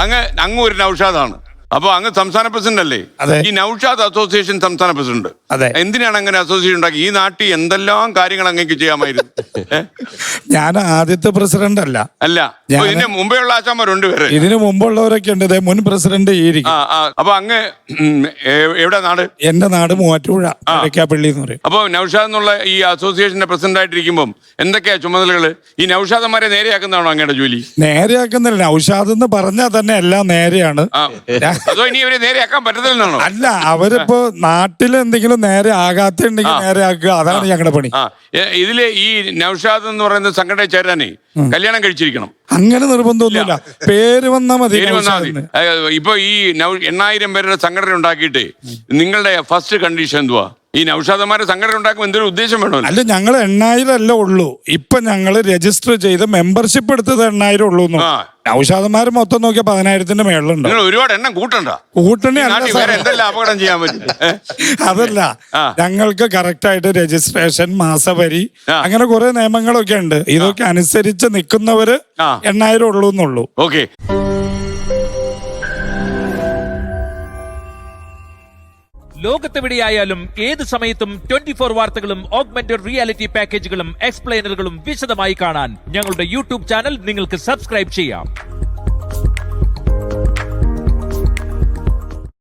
അങ്ങ് ഒരു നൗഷാദാണ്. അപ്പൊ അങ്ങ് സംസ്ഥാന പ്രസിഡന്റ് അല്ലേ? ഈ നൗഷാദ് അസോസിയേഷൻ സംസ്ഥാന പ്രസിഡന്റ്. എന്തിനാണ് അങ്ങനെ അസോസിയേഷൻ ഉണ്ടാക്കി? ഈ നാട്ടിൽ എന്തെല്ലാം കാര്യങ്ങൾ അങ്ങേക്ക് ചെയ്യാമായിരുന്നു. ഞാൻ ആദ്യത്തെ പ്രസിഡന്റ് അല്ല. ഇതിന് മുമ്പേയുള്ള ആശാന്മാരുണ്ട് വേറെ. ഇതിനു മുമ്പുള്ളവരൊക്കെ ഉണ്ട്. മുൻ പ്രസിഡന്റ് അപ്പൊ അങ്ങ് എവിടെ നാട്? എന്റെ നാട് മൂവാറ്റുപുഴ പള്ളി എന്ന് പറയും. അപ്പൊ നൗഷാദ് എന്നുള്ള ഈ അസോസിയേഷന്റെ പ്രസിഡന്റ് ആയിട്ടിരിക്കുമ്പോൾ എന്തൊക്കെയാ ചുമതലകള്? ഈ നൗഷാദന്മാരെ നേരെയാക്കുന്നതാണോ അങ്ങയുടെ ജോലി? നേരെയാക്കുന്നില്ല. നൗഷാദ് എന്ന് പറഞ്ഞാൽ തന്നെ എല്ലാം നേരെയാണ്. അതോ ഇനി ഇവരെ നേരെയാക്കാൻ പറ്റത്തില്ലെന്നാണോ? അല്ല, അവരിപ്പോ നാട്ടിൽ എന്തെങ്കിലും നേരെ ആകാത്തുണ്ടെങ്കിൽ നേരെ ആക്കുക. അതാണ് ഞങ്ങളുടെ പണി. ഇതില് ഈ നൗഷാദ് എന്ന് പറയുന്ന സംഘടന ചേരാനേ കല്യാണം കഴിച്ചിരിക്കണം. അങ്ങനെ നിർബന്ധമൊന്നുമില്ല. പേര് വന്നാ മതി. ഇപ്പൊ ഈ 8000 പേരുടെ സംഘടന ഉണ്ടാക്കിയിട്ട് നിങ്ങളുടെ ഫസ്റ്റ് കണ്ടീഷൻ എന്തുവാ? ഈ നൗഷാദന്മാരെ സംഘടന ഉണ്ടാക്കുമ്പോൾ എന്തൊരു ഉദ്ദേശം വേണോ? അല്ല, ഞങ്ങൾ 8000 അല്ല ഉള്ളൂ. ഇപ്പൊ ഞങ്ങള് രജിസ്റ്റർ ചെയ്ത് മെമ്പർഷിപ്പ് എടുത്തത് 8000 ഉള്ളൂ. നൗഷാദന്മാര് മൊത്തം നോക്കിയാൽ 10,000-ന്റെ മേളിലുണ്ട്. ഒരുപാട് എണ്ണം കൂട്ടണ്ട. എന്തെല്ലാം അപകടം ചെയ്യാൻ പറ്റും. അതല്ല, ഞങ്ങൾക്ക് കറക്റ്റ് ആയിട്ട് രജിസ്ട്രേഷൻ, മാസവരി, അങ്ങനെ കുറെ നിയമങ്ങളൊക്കെ ഉണ്ട്. ഇതൊക്കെ അനുസരിച്ച് നിൽക്കുന്നവര് 8000 ഉള്ളൂ എന്നുള്ളൂ. ഓക്കെ. ലോകത്തെവിടെയായാലും ഏത് സമയത്തും 24 വാർത്തകളും ഓഗ്മെന്റഡ് റിയാലിറ്റി പാക്കേജുകളും എക്സ്പ്ലെയിനറുകളും വിശദമായി കാണാൻ ഞങ്ങളുടെ യൂട്യൂബ് ചാനൽ നിങ്ങൾക്ക് സബ്സ്ക്രൈബ് ചെയ്യാം.